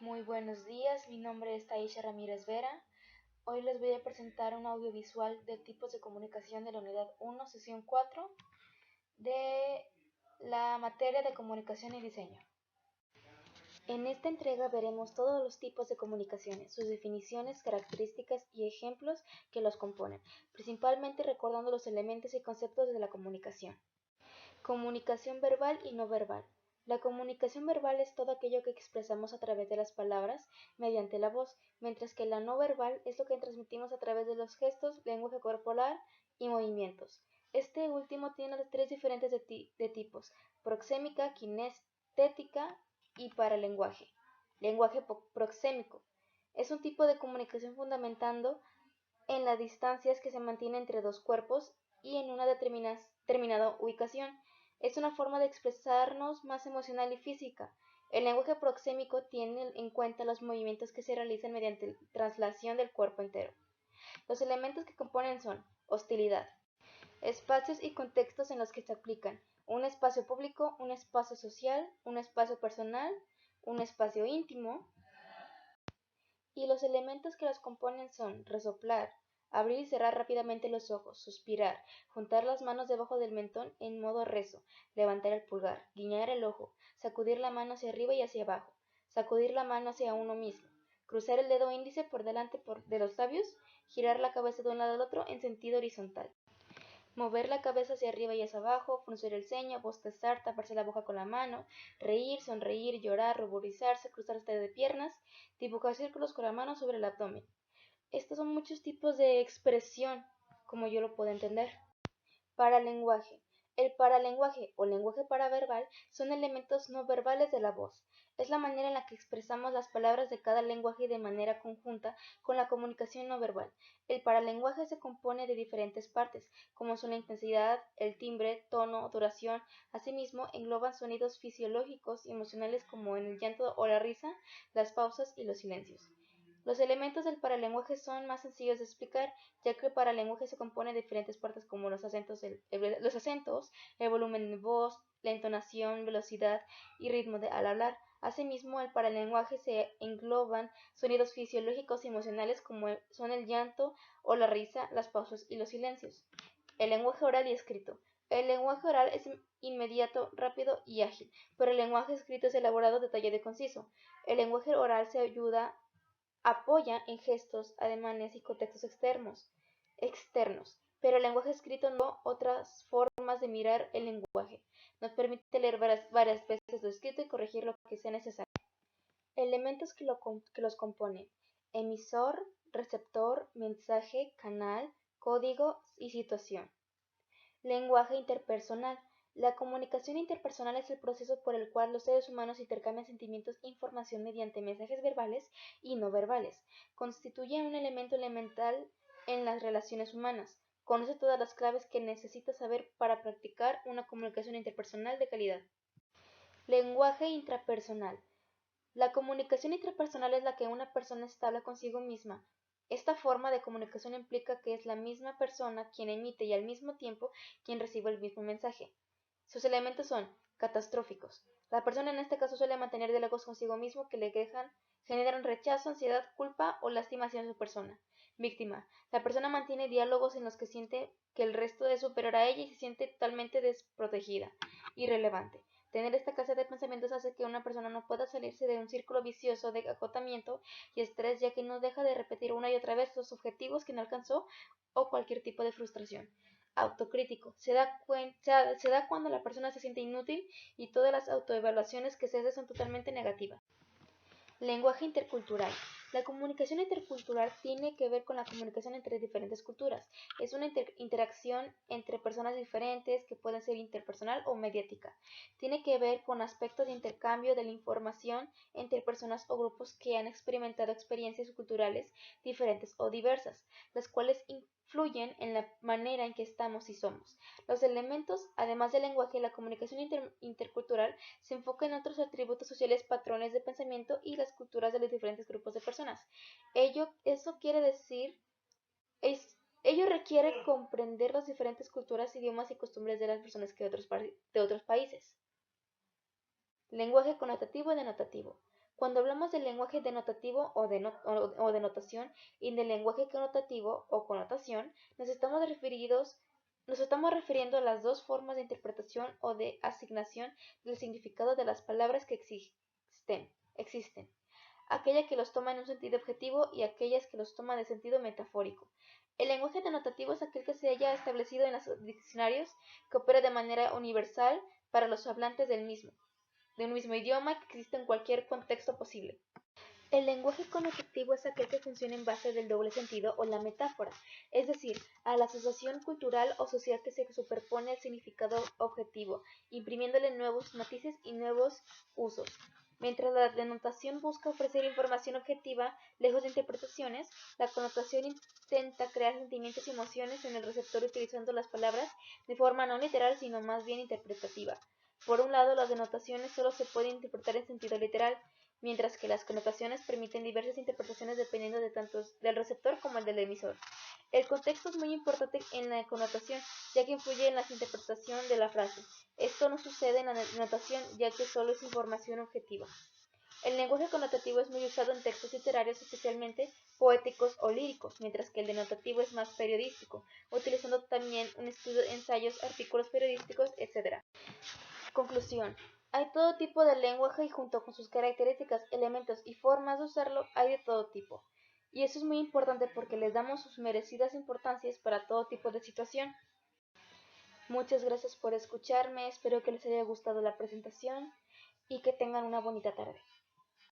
Muy buenos días, mi nombre es Taisha Ramírez Vera. Hoy les voy a presentar un audiovisual de tipos de comunicación de la unidad 1, sesión 4, de la materia de comunicación y diseño. En esta entrega veremos todos los tipos de comunicaciones, sus definiciones, características y ejemplos que los componen, principalmente recordando los elementos y conceptos de la comunicación. Comunicación verbal y no verbal. La comunicación verbal es todo aquello que expresamos a través de las palabras mediante la voz, mientras que la no verbal es lo que transmitimos a través de los gestos, lenguaje corporal y movimientos. Este último tiene tres diferentes de tipos: proxémica, kinestética y paralenguaje. Lenguaje proxémico es un tipo de comunicación fundamentando en las distancias que se mantienen entre dos cuerpos y en una determinada ubicación. Es una forma de expresarnos más emocional y física. El lenguaje proxémico tiene en cuenta los movimientos que se realizan mediante traslación del cuerpo entero. Los elementos que componen son hostilidad, espacios y contextos en los que se aplican: un espacio público, un espacio social, un espacio personal, un espacio íntimo. Y los elementos que los componen son resoplar, abrir y cerrar rápidamente los ojos, suspirar, juntar las manos debajo del mentón en modo rezo, levantar el pulgar, guiñar el ojo, sacudir la mano hacia arriba y hacia abajo, sacudir la mano hacia uno mismo, cruzar el dedo índice por delante de los labios, girar la cabeza de un lado al otro en sentido horizontal, mover la cabeza hacia arriba y hacia abajo, fruncir el ceño, bostezar, taparse la boca con la mano, reír, sonreír, llorar, ruborizarse, cruzarse de piernas, dibujar círculos con la mano sobre el abdomen. Estos son muchos tipos de expresión, como yo lo puedo entender. Paralenguaje. El paralenguaje o lenguaje paraverbal son elementos no verbales de la voz. Es la manera en la que expresamos las palabras de cada lenguaje de manera conjunta con la comunicación no verbal. El paralenguaje se compone de diferentes partes, como son la intensidad, el timbre, tono, duración. Asimismo, engloban sonidos fisiológicos y emocionales como en el llanto o la risa, las pausas y los silencios. Los elementos del paralenguaje son más sencillos de explicar, ya que el paralenguaje se compone de diferentes partes como los acentos, el volumen de voz, la entonación, velocidad y ritmo al hablar. Asimismo, el paralenguaje se engloban sonidos fisiológicos y emocionales como son el llanto o la risa, las pausas y los silencios. El lenguaje oral y escrito. El lenguaje oral es inmediato, rápido y ágil, pero el lenguaje escrito es elaborado, detallado y conciso. El lenguaje oral apoya en gestos, ademanes y contextos externos, pero el lenguaje escrito no otras formas de mirar el lenguaje. Nos permite leer varias veces lo escrito y corregir lo que sea necesario. Elementos que los componen: emisor, receptor, mensaje, canal, código y situación. Lenguaje interpersonal. La comunicación interpersonal es el proceso por el cual los seres humanos intercambian sentimientos e información mediante mensajes verbales y no verbales. Constituye un elemento elemental en las relaciones humanas. Conoce todas las claves que necesitas saber para practicar una comunicación interpersonal de calidad. Lenguaje intrapersonal. La comunicación intrapersonal es la que una persona establa consigo misma. Esta forma de comunicación implica que es la misma persona quien emite y al mismo tiempo quien recibe el mismo mensaje. Sus elementos son catastróficos. La persona en este caso suele mantener diálogos consigo mismo que generan rechazo, ansiedad, culpa o lástima hacia su persona. Víctima. La persona mantiene diálogos en los que siente que el resto es superior a ella y se siente totalmente desprotegida, irrelevante. Tener esta clase de pensamientos hace que una persona no pueda salirse de un círculo vicioso de agotamiento y estrés, ya que no deja de repetir una y otra vez los objetivos que no alcanzó o cualquier tipo de frustración. Autocrítico. Se da cuando la persona se siente inútil y todas las autoevaluaciones que se hacen son totalmente negativas. Lenguaje intercultural. La comunicación intercultural tiene que ver con la comunicación entre diferentes culturas. Es una interacción entre personas diferentes que pueden ser interpersonal o mediática. Tiene que ver con aspectos de intercambio de la información entre personas o grupos que han experimentado experiencias culturales diferentes o diversas, las cuales influyen en la manera en que estamos y somos. Los elementos, además del lenguaje, la comunicación intercultural se enfoca en otros atributos sociales, patrones de pensamiento y las culturas de los diferentes grupos de personas. Eso quiere decir, ello requiere comprender las diferentes culturas, idiomas y costumbres de las personas de otros países. Lenguaje connotativo y denotativo. Cuando hablamos del lenguaje denotativo o denotación y del lenguaje connotativo o connotación, nos estamos refiriendo a las dos formas de interpretación o de asignación del significado de las palabras que existen, aquella que los toma en un sentido objetivo y aquellas que los toma en sentido metafórico. El lenguaje denotativo es aquel que se haya establecido en los diccionarios, que opera de manera universal para los hablantes de un mismo idioma que existe en cualquier contexto posible. El lenguaje connotativo es aquel que funciona en base del doble sentido o la metáfora, es decir, a la asociación cultural o social que se superpone al significado objetivo, imprimiéndole nuevos matices y nuevos usos. Mientras la denotación busca ofrecer información objetiva, lejos de interpretaciones, la connotación intenta crear sentimientos y emociones en el receptor utilizando las palabras de forma no literal sino más bien interpretativa. Por un lado, las denotaciones solo se pueden interpretar en sentido literal, mientras que las connotaciones permiten diversas interpretaciones dependiendo de tanto del receptor como el del emisor. El contexto es muy importante en la connotación, ya que influye en la interpretación de la frase. Esto no sucede en la denotación, ya que solo es información objetiva. El lenguaje connotativo es muy usado en textos literarios, especialmente poéticos o líricos, mientras que el denotativo es más periodístico, utilizando también un estudio de ensayos, artículos periodísticos, etc. Conclusión: hay todo tipo de lenguaje y junto con sus características, elementos y formas de usarlo, hay de todo tipo. Y eso es muy importante porque les damos sus merecidas importancias para todo tipo de situación. Muchas gracias por escucharme, espero que les haya gustado la presentación y que tengan una bonita tarde.